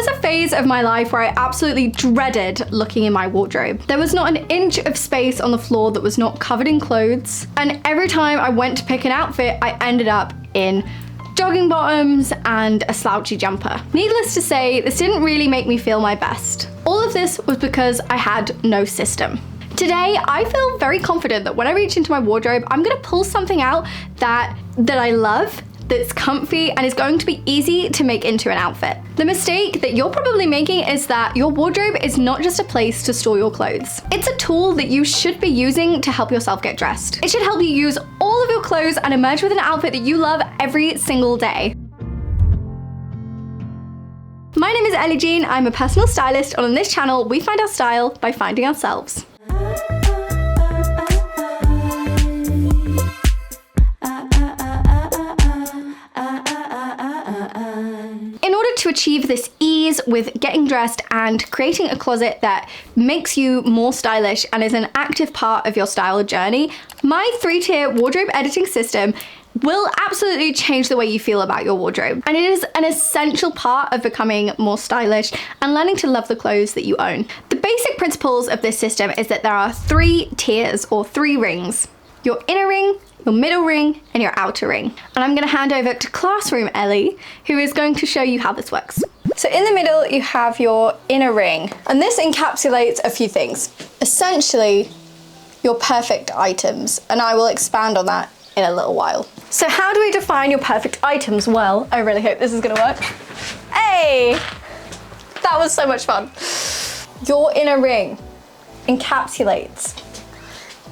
was a phase of my life where I absolutely dreaded looking in my wardrobe. There was not an inch of space on the floor that was not covered in clothes, and every time I went to pick an outfit, I ended up in jogging bottoms and a slouchy jumper. Needless to say, this didn't really make me feel my best. All of this was because I had no system. Today, I feel very confident that when I reach into my wardrobe, I'm gonna pull something out that I love, that's comfy, and is going to be easy to make into an outfit. The mistake that you're probably making is that your wardrobe is not just a place to store your clothes. It's a tool that you should be using to help yourself get dressed. It should help you use all of your clothes and emerge with an outfit that you love every single day. My name is Ellie Jean, I'm a personal stylist, and on this channel, we find our style by finding ourselves. To achieve this ease with getting dressed and creating a closet that makes you more stylish and is an active part of your style journey, my 3-tier wardrobe editing system will absolutely change the way you feel about your wardrobe. And it is an essential part of becoming more stylish and learning to love the clothes that you own. The basic principles of this system is that there are 3 tiers or 3 rings: your inner ring, your middle ring, and your outer ring. And I'm gonna hand over to Classroom Ellie, who is going to show you how this works. So in the middle, you have your inner ring, and this encapsulates a few things. Essentially, your perfect items, and I will expand on that in a little while. So how do we define your perfect items? Well, I really hope this is gonna work. Hey, that was so much fun. Your inner ring encapsulates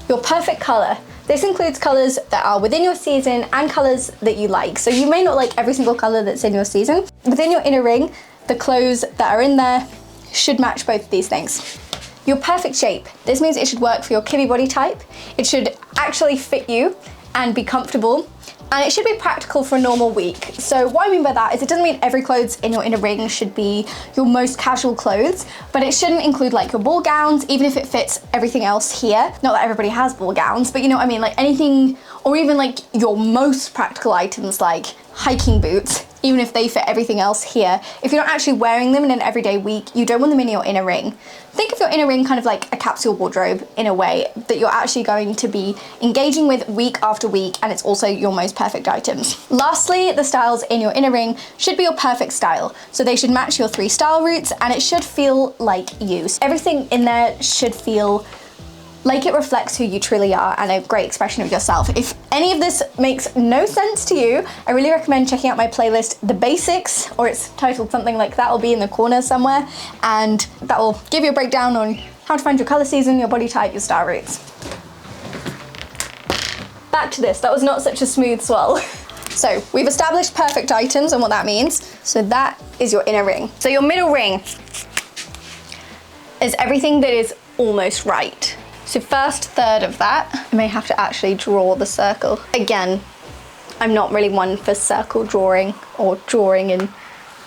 your perfect color. This includes colors that are within your season and colors that you like. So you may not like every single color that's in your season. Within your inner ring, the clothes that are in there should match both of these things. Your perfect shape. This means it should work for your Kiwi body type. It should actually fit you and be comfortable. And it should be practical for a normal week. So what I mean by that is it doesn't mean every clothes in your inner ring should be your most casual clothes, but it shouldn't include like your ball gowns, even if it fits everything else here. Not that everybody has ball gowns, but you know what I mean, like anything, or even like your most practical items like hiking boots, even if they fit everything else here. If you're not actually wearing them in an everyday week, you don't want them in your inner ring. Think of your inner ring kind of like a capsule wardrobe in a way that you're actually going to be engaging with week after week, and it's also your most perfect items. Lastly, the styles in your inner ring should be your perfect style. So they should match your 3 style routes, and it should feel like you. So everything in there should feel like it reflects who you truly are and a great expression of yourself. If any of this makes no sense to you, I really recommend checking out my playlist, The Basics, or it's titled something like that, will be in the corner somewhere, and that will give you a breakdown on how to find your color season, your body type, your style routes. Back to this, that was not such a smooth swell. So we've established perfect items and what that means. So that is your inner ring. So your middle ring is everything that is almost right. So first third of that, I may have to actually draw the circle. Again, I'm not really one for circle drawing or drawing in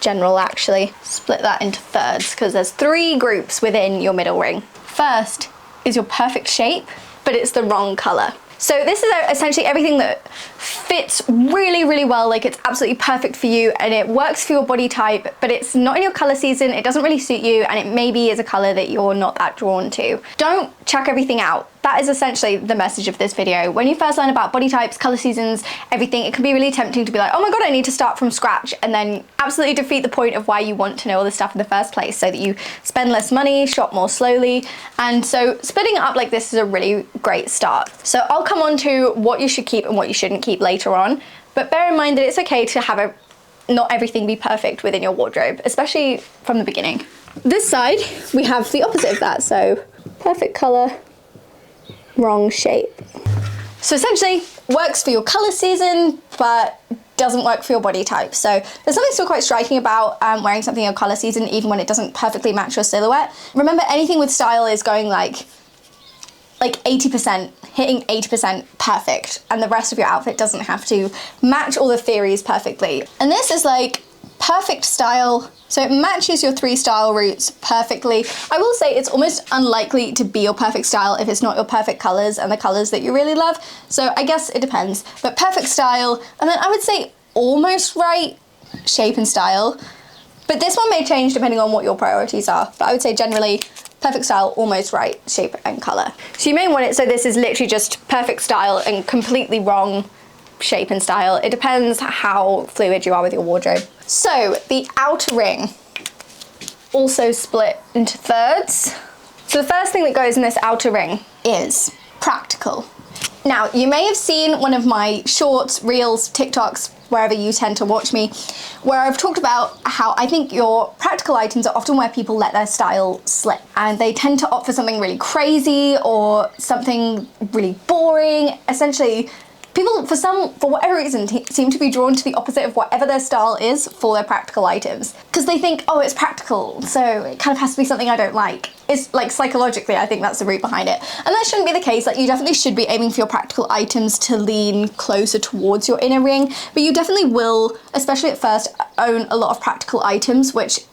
general actually. Split that into thirds because there's 3 groups within your middle ring. First is your perfect shape, but it's the wrong color. So this is essentially everything that fits really, really well, like it's absolutely perfect for you and it works for your body type, but it's not in your color season, it doesn't really suit you, and it maybe is a color that you're not that drawn to. Don't chuck everything out. That is essentially the message of this video. When you first learn about body types, color seasons, everything, it can be really tempting to be like, oh my God, I need to start from scratch, and then absolutely defeat the point of why you want to know all this stuff in the first place, so that you spend less money, shop more slowly. And so splitting it up like this is a really great start. So I'll come on to what you should keep and what you shouldn't keep later on, but bear in mind that it's okay to have not everything be perfect within your wardrobe, especially from the beginning. This side, we have the opposite of that, so perfect color, wrong shape. So essentially, works for your color season, but doesn't work for your body type. So there's something still quite striking about wearing something in your color season, even when it doesn't perfectly match your silhouette. Remember, anything with style is going like 80%, hitting 80% perfect, and the rest of your outfit doesn't have to match all the theories perfectly. And this is like perfect style, so it matches your 3 style routes perfectly. I will say it's almost unlikely to be your perfect style if it's not your perfect colors and the colors that you really love. So I guess it depends, but perfect style, and then I would say almost right shape and style. But this one may change depending on what your priorities are. But I would say generally, perfect style, almost right shape and color. So you may want it so this is literally just perfect style and completely wrong shape and style. It depends how fluid you are with your wardrobe. So the outer ring, also split into thirds. So the first thing that goes in this outer ring is practical. Now, you may have seen one of my shorts, reels, TikToks, wherever you tend to watch me, where I've talked about how I think your practical items are often where people let their style slip, and they tend to opt for something really crazy or something really boring. Essentially, people, for whatever reason, seem to be drawn to the opposite of whatever their style is for their practical items. Because they think, oh, it's practical, so it kind of has to be something I don't like. It's like psychologically, I think that's the root behind it. And that shouldn't be the case. Like, you definitely should be aiming for your practical items to lean closer towards your inner ring, but you definitely will, especially at first, own a lot of practical items, which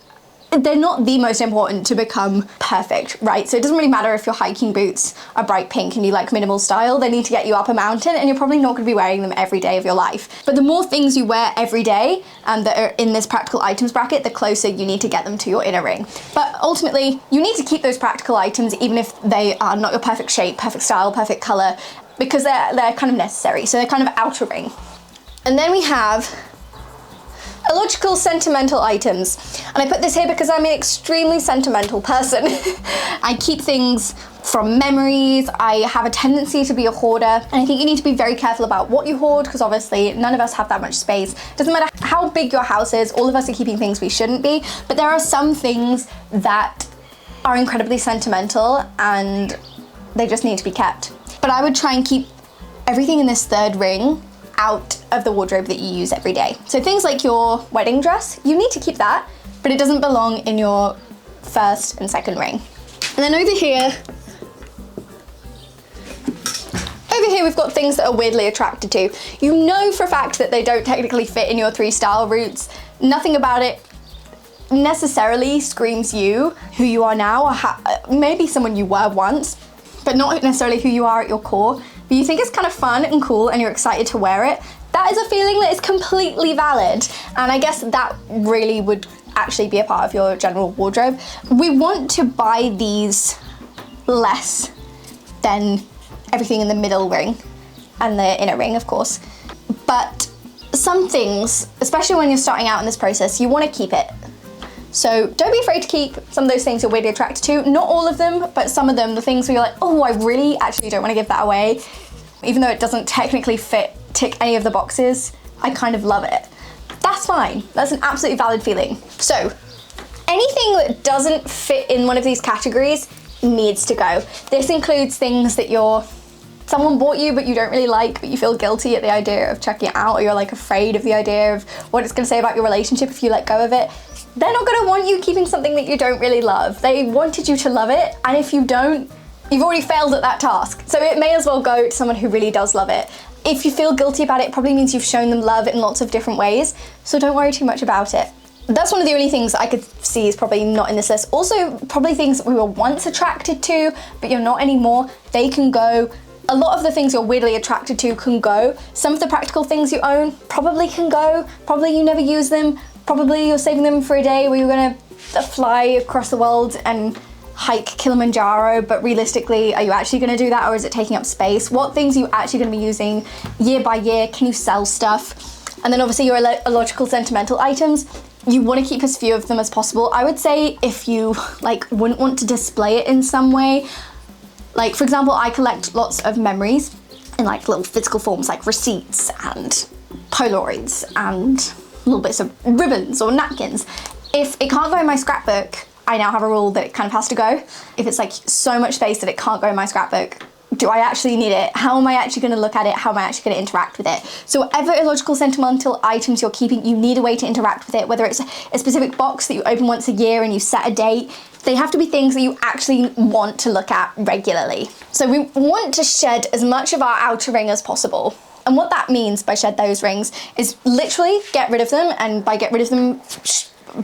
they're not the most important to become perfect, right? So it doesn't really matter if your hiking boots are bright pink and you like minimal style. They need to get you up a mountain, and you're probably not going to be wearing them every day of your life. But the more things you wear every day that are in this practical items bracket, the closer you need to get them to your inner ring. But ultimately, you need to keep those practical items even if they are not your perfect shape, perfect style, perfect color, because they're kind of necessary. So they're kind of outer ring. And then we have illogical sentimental items. And I put this here because I'm an extremely sentimental person. I keep things from memories. I have a tendency to be a hoarder, and I think you need to be very careful about what you hoard, because obviously none of us have that much space. Doesn't matter how big your house is, all of us are keeping things we shouldn't be, but there are some things that are incredibly sentimental and they just need to be kept. But I would try and keep everything in this third ring out of the wardrobe that you use every day. So things like your wedding dress, you need to keep that, but it doesn't belong in your first and second ring. And then over here we've got things that are weirdly attracted to. You know for a fact that they don't technically fit in your 3 style routes. Nothing about it necessarily screams you, who you are now, or maybe someone you were once, but not necessarily who you are at your core. But you think it's kind of fun and cool and you're excited to wear it. That is a feeling that is completely valid. And I guess that really would actually be a part of your general wardrobe. We want to buy these less than everything in the middle ring and the inner ring, of course. But some things, especially when you're starting out in this process, you want to keep it. So don't be afraid to keep some of those things you're weirdly attracted to. Not all of them, but some of them, the things where you're like, oh, I really actually don't want to give that away. Even though it doesn't technically tick any of the boxes, I kind of love it. That's fine. That's an absolutely valid feeling. So anything that doesn't fit in one of these categories needs to go. This includes things that someone bought you but you don't really like, but you feel guilty at the idea of checking it out, or you're like afraid of the idea of what it's going to say about your relationship if you let go of it. They're not going to want you keeping something that you don't really love. They wanted you to love it, and if you don't, you've already failed at that task. So it may as well go to someone who really does love it. If you feel guilty about it, it probably means you've shown them love in lots of different ways, so don't worry too much about it. That's one of the only things I could see is probably not in this list. Also, probably things that we were once attracted to, but you're not anymore. They can go. A lot of the things you're weirdly attracted to can go. Some of the practical things you own probably can go. Probably you never use them. Probably you're saving them for a day where you're gonna fly across the world and hike Kilimanjaro, but realistically, are you actually gonna do that, or is it taking up space? What things are you actually gonna be using year by year? Can you sell stuff? And then obviously your illogical sentimental items, you wanna keep as few of them as possible. I would say if you wouldn't want to display it in some way, like for example, I collect lots of memories in little physical forms, like receipts and Polaroids and little bits of ribbons or napkins. If it can't go in my scrapbook, I now have a rule that it kind of has to go. If it's so much space that it can't go in my scrapbook, do I actually need it? How am I actually going to look at it? How am I actually going to interact with it? So whatever illogical sentimental items you're keeping, you need a way to interact with it, whether it's a specific box that you open once a year and you set a date. They have to be things that you actually want to look at regularly. So we want to shed as much of our outer ring as possible. And what that means by shed those rings is literally get rid of them, and by get rid of them,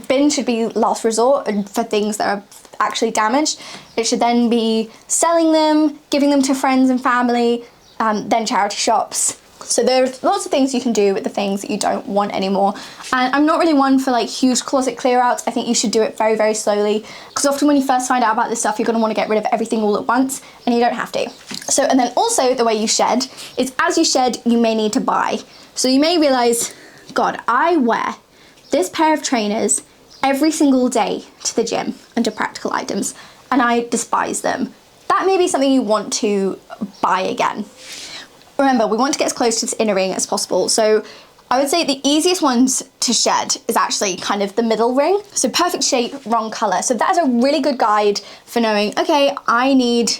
bin should be last resort for things that are actually damaged. It should then be selling them, giving them to friends and family, then charity shops, So there's lots of things you can do with the things that you don't want anymore. And I'm not really one for like huge closet clear outs. I think you should do it very, very slowly, because often when you first find out about this stuff, you're going to want to get rid of everything all at once, and you don't have to. So, and then also the way you shed is, as you shed, you may need to buy. So you may realize, God, I wear this pair of trainers every single day to the gym and to practical items, and I despise them. That may be something you want to buy again. Remember, we want to get as close to this inner ring as possible. So I would say the easiest ones to shed is actually kind of the middle ring. So perfect shape, wrong color. So that is a really good guide for knowing, okay, I need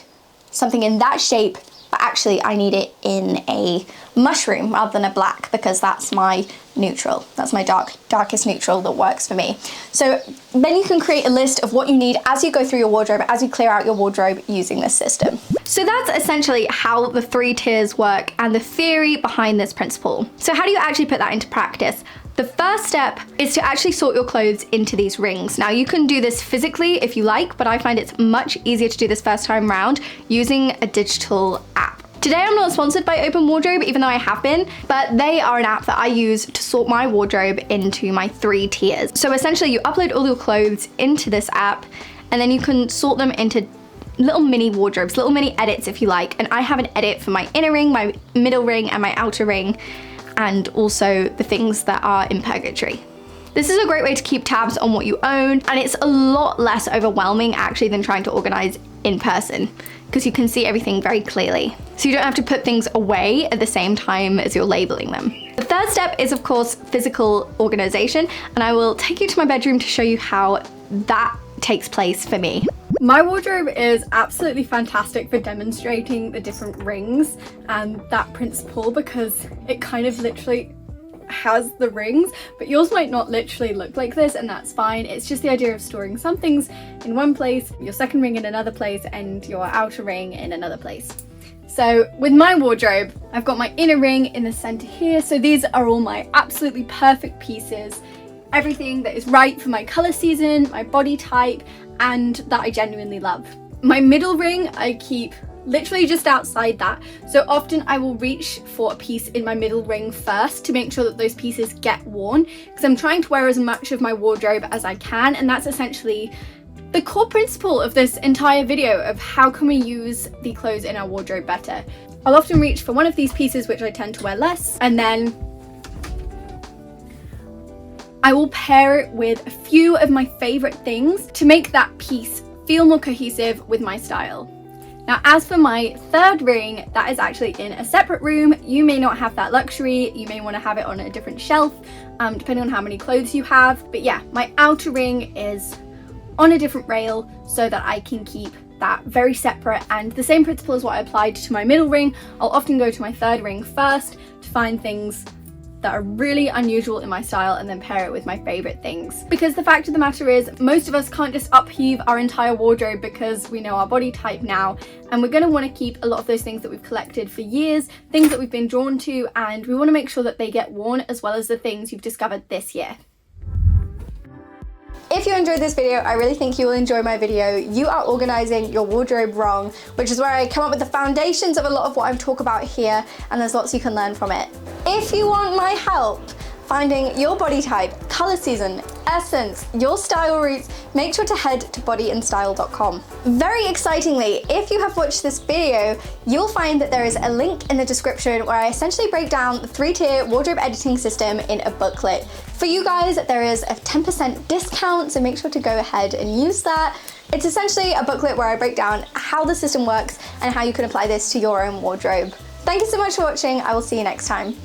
something in that shape, but actually I need it in a mushroom rather than a black, because that's my neutral. That's my darkest neutral that works for me. So then you can create a list of what you need as you go through your wardrobe, as you clear out your wardrobe using this system. So that's essentially how the 3 tiers work and the theory behind this principle. So how do you actually put that into practice? The first step is to actually sort your clothes into these rings. Now you can do this physically if you like, but I find it's much easier to do this first time round using a digital app. Today I'm not sponsored by Open Wardrobe, even though I have been, but they are an app that I use to sort my wardrobe into my 3 tiers. So essentially you upload all your clothes into this app, and then you can sort them into little mini wardrobes, little mini edits if you like. And I have an edit for my inner ring, my middle ring, and my outer ring, and also the things that are in purgatory. This is a great way to keep tabs on what you own, and it's a lot less overwhelming actually than trying to organize in person, because you can see everything very clearly. So you don't have to put things away at the same time as you're labeling them. The third step is of course physical organization, and I will take you to my bedroom to show you how that takes place for me. My wardrobe is absolutely fantastic for demonstrating the different rings and that principle, because it kind of literally has the rings, but yours might not literally look like this, and that's fine. It's just the idea of storing some things in one place, your second ring in another place, and your outer ring in another place. So with my wardrobe, I've got my inner ring in the center here. So these are all my absolutely perfect pieces, everything that is right for my color season, my body type, and that I genuinely love. My middle ring I keep literally just outside that. So often I will reach for a piece in my middle ring first to make sure that those pieces get worn, because I'm trying to wear as much of my wardrobe as I can, and that's essentially the core principle of this entire video of how can we use the clothes in our wardrobe better. I'll often reach for one of these pieces which I tend to wear less, and then I will pair it with a few of my favorite things to make that piece feel more cohesive with my style. Now, as for my third ring, that is actually in a separate room. You may not have that luxury. You may want to have it on a different shelf, depending on how many clothes you have. But yeah, my outer ring is on a different rail so that I can keep that very separate. And the same principle is what I applied to my middle ring. I'll often go to my third ring first to find things that are really unusual in my style, and then pair it with my favorite things. Because the fact of the matter is, most of us can't just upheave our entire wardrobe because we know our body type now, and we're going to want to keep a lot of those things that we've collected for years, things that we've been drawn to, and we want to make sure that they get worn, as well as the things you've discovered this year. If you enjoyed this video, I really think you will enjoy my video. You are organizing your wardrobe wrong, which is where I come up with the foundations of a lot of what I'm talking about here, and there's lots you can learn from it. If you want my help finding your body type, color season, essence, your style roots, make sure to head to bodyandstyle.com. Very excitingly, if you have watched this video, you'll find that there is a link in the description where I essentially break down the 3-tier wardrobe editing system in a booklet. For you guys, there is a 10% discount, so make sure to go ahead and use that. It's essentially a booklet where I break down how the system works and how you can apply this to your own wardrobe. Thank you so much for watching. I will see you next time.